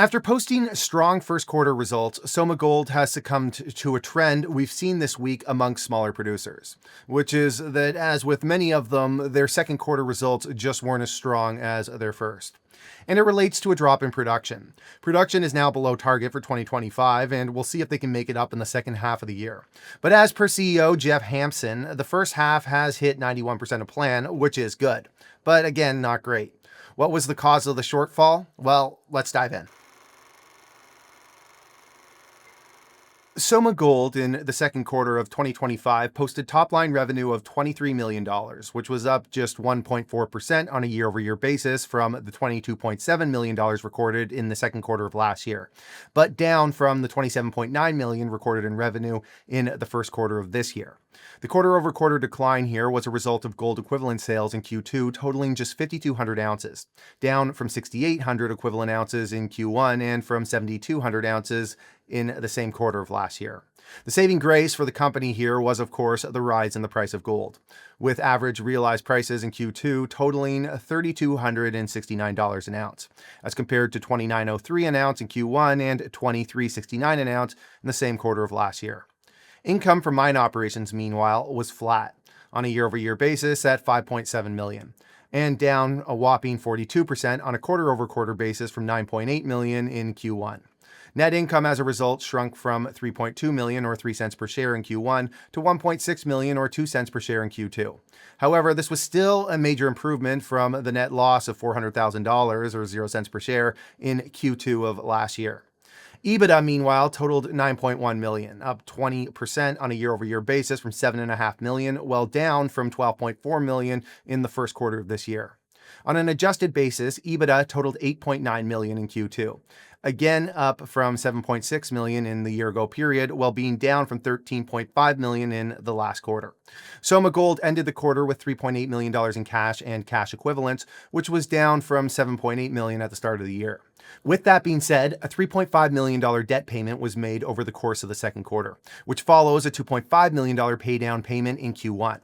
After posting strong first quarter results, Soma Gold has succumbed to a trend we've seen this week amongst smaller producers, which is that, as with many of them, their second quarter results just weren't as strong as their first. And it relates to a drop in production. Production is now below target for 2025, and we'll see if they can make it up in the second half of the year. But as per CEO Jeff Hampson, the first half has hit 91% of plan, which is good, but again, not great. What was the cause of the shortfall? Well, let's dive in. Soma Gold in the second quarter of 2025 posted top-line revenue of $23 million, which was up just 1.4% on a year-over-year basis from the $22.7 million recorded in the second quarter of last year, but down from the $27.9 million recorded in revenue in the first quarter of this year. The quarter-over-quarter decline here was a result of gold equivalent sales in Q2 totaling just 5,200 ounces, down from 6,800 equivalent ounces in Q1 and from 7,200 ounces in the same quarter of last year. The saving grace for the company here was, of course, the rise in the price of gold, with average realized prices in Q2 totaling $3,269 an ounce, as compared to $2,903 an ounce in Q1 and $2,369 an ounce in the same quarter of last year. Income from mine operations, meanwhile, was flat on a year-over-year basis at $5.7 million, and down a whopping 42% on a quarter-over-quarter basis from $9.8 million in Q1. Net income as a result shrunk from $3.2 million or 3 cents per share in Q1 to $1.6 million or 2 cents per share in Q2. However, this was still a major improvement from the net loss of $400,000 or 0 cents per share in Q2 of last year. EBITDA, meanwhile, totaled $9.1 million, up 20% on a year-over-year basis from $7.5 million, while down from $12.4 million in the first quarter of this year. On an adjusted basis, EBITDA totaled $8.9 million in Q2, again up from $7.6 million in the year-ago period, while being down from $13.5 million in the last quarter. Soma Gold ended the quarter with $3.8 million in cash and cash equivalents, which was down from $7.8 million at the start of the year. With that being said, a $3.5 million debt payment was made over the course of the second quarter, which follows a $2.5 million paydown payment in Q1.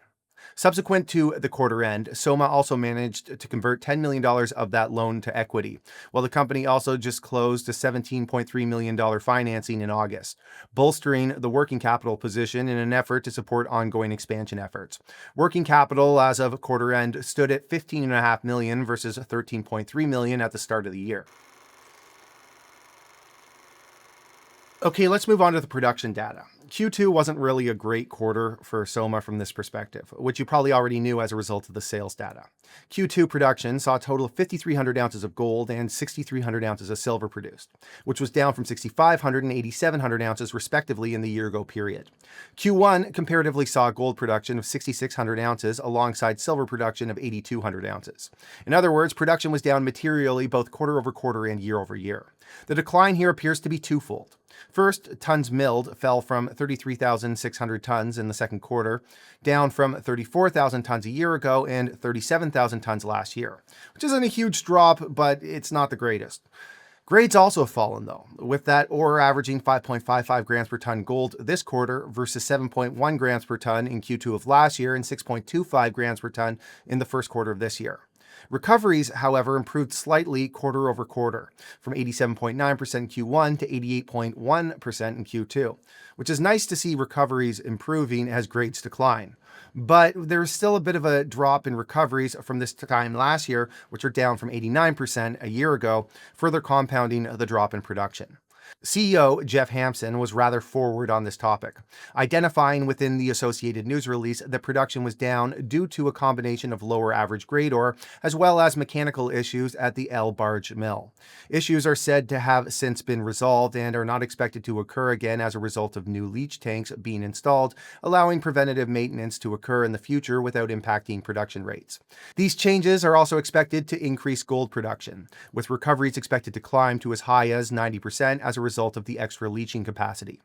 Subsequent to the quarter end, Soma also managed to convert $10 million of that loan to equity, while the company also just closed a $17.3 million financing in August, bolstering the working capital position in an effort to support ongoing expansion efforts. Working capital as of quarter end stood at $15.5 million versus $13.3 million at the start of the year. Okay, let's move on to the production data. Q2 wasn't really a great quarter for Soma from this perspective, which you probably already knew as a result of the sales data. Q2 production saw a total of 5,300 ounces of gold and 6,300 ounces of silver produced, which was down from 6,500 and 8,700 ounces respectively in the year-ago period. Q1 comparatively saw gold production of 6,600 ounces alongside silver production of 8,200 ounces. In other words, production was down materially both quarter-over-quarter and year-over-year. The decline here appears to be twofold. First, tons milled fell from 33,600 tons in the second quarter, down from 34,000 tons a year ago and 37,000 tons last year, which isn't a huge drop, but it's not the greatest. Grades also have fallen, though, with that ore averaging 5.55 grams per ton gold this quarter versus 7.1 grams per ton in Q2 of last year and 6.25 grams per ton in the first quarter of this year. Recoveries, however, improved slightly quarter over quarter, from 87.9% in Q1 to 88.1% in Q2, which is nice to see recoveries improving as grades decline. But there's still a bit of a drop in recoveries from this time last year, which are down from 89% a year ago, further compounding the drop in production. CEO Jeff Hampson was rather forward on this topic, identifying within the Associated News release that production was down due to a combination of lower average grade ore as well as mechanical issues at the El Barge mill. Issues are said to have since been resolved and are not expected to occur again as a result of new leach tanks being installed, allowing preventative maintenance to occur in the future without impacting production rates. These changes are also expected to increase gold production, with recoveries expected to climb to as high as 90% as a result of the extra leaching capacity.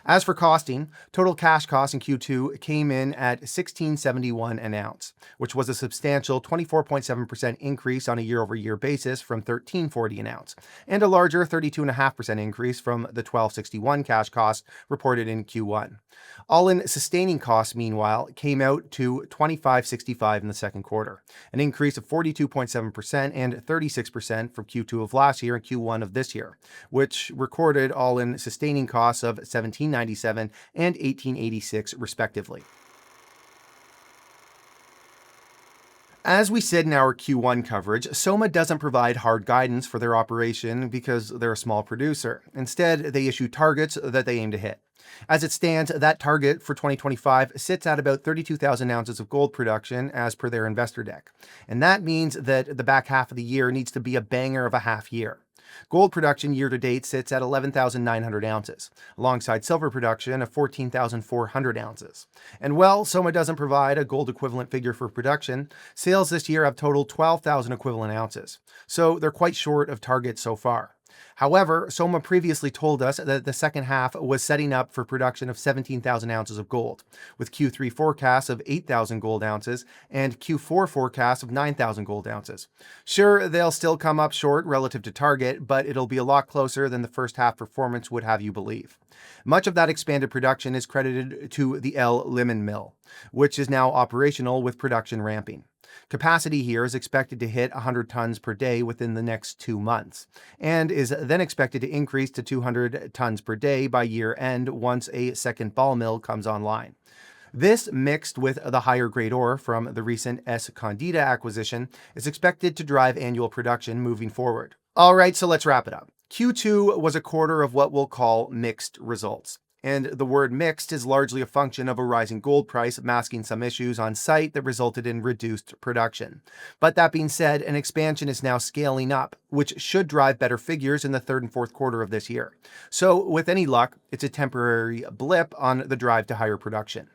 As for costing, total cash cost in Q2 came in at $16.71 an ounce, which was a substantial 24.7% increase on a year-over-year basis from $13.40 an ounce, and a larger 32.5% increase from the $12.61 cash cost reported in Q1. All-in sustaining costs, meanwhile, came out to $25.65 in the second quarter, an increase of 42.7% and 36% from Q2 of last year and Q1 of this year, which recorded all-in sustaining costs of $17.97 and $18.86 respectively. As we said in our Q1 coverage, Soma doesn't provide hard guidance for their operation because they're a small producer. Instead, they issue targets that they aim to hit. As it stands, that target for 2025 sits at about 32,000 ounces of gold production as per their investor deck. And that means that the back half of the year needs to be a banger of a half year. Gold production year to date sits at 11,900 ounces, alongside silver production of 14,400 ounces. And while Soma doesn't provide a gold equivalent figure for production, sales this year have totaled 12,000 equivalent ounces, so they're quite short of target so far. However, Soma previously told us that the second half was setting up for production of 17,000 ounces of gold, with Q3 forecasts of 8,000 gold ounces and Q4 forecasts of 9,000 gold ounces. Sure, they'll still come up short relative to target, but it'll be a lot closer than the first half performance would have you believe. Much of that expanded production is credited to the Limon mill, which is now operational with production ramping. Capacity here is expected to hit 100 tons per day within the next 2 months, and is then expected to increase to 200 tons per day by year end once a second ball mill comes online. This, mixed with the higher grade ore from the recent Escondida acquisition, is expected to drive annual production moving forward. Alright, so let's wrap it up. Q2 was a quarter of what we'll call mixed results. And the word mixed is largely a function of a rising gold price masking some issues on site that resulted in reduced production. But that being said, an expansion is now scaling up, which should drive better figures in the third and fourth quarter of this year. So with any luck, it's a temporary blip on the drive to higher production.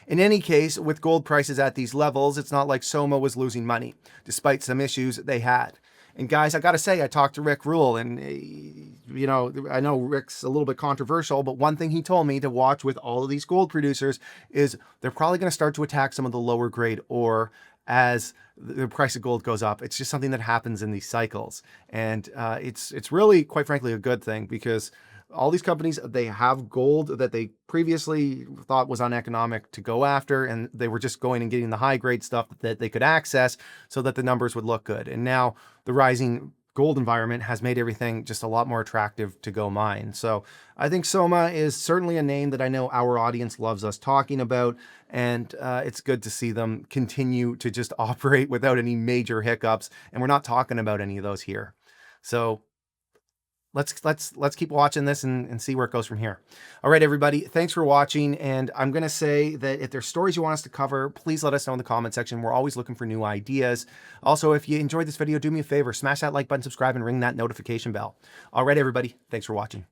In any case, with gold prices at these levels, it's not like Soma was losing money, despite some issues they had. And guys, I gotta say, I talked to Rick Rule, and I know Rick's a little bit controversial, but one thing he told me to watch with all of these gold producers is they're probably going to start to attack some of the lower grade ore as the price of gold goes up. It's just something that happens in these cycles, and it's really, quite frankly, a good thing, because all these companies, they have gold that they previously thought was uneconomic to go after, and they were just going and getting the high grade stuff that they could access so that the numbers would look good. And now the rising gold environment has made everything just a lot more attractive to go mine. So I think Soma is certainly a name that I know our audience loves us talking about, and it's good to see them continue to just operate without any major hiccups. And we're not talking about any of those here. So let's keep watching this and see where it goes from here. All right, everybody, thanks for watching. And I'm going to say that if there's stories you want us to cover, please let us know in the comment section. We're always looking for new ideas. Also, if you enjoyed this video, do me a favor, smash that like button, subscribe, and ring that notification bell. All right, everybody, thanks for watching.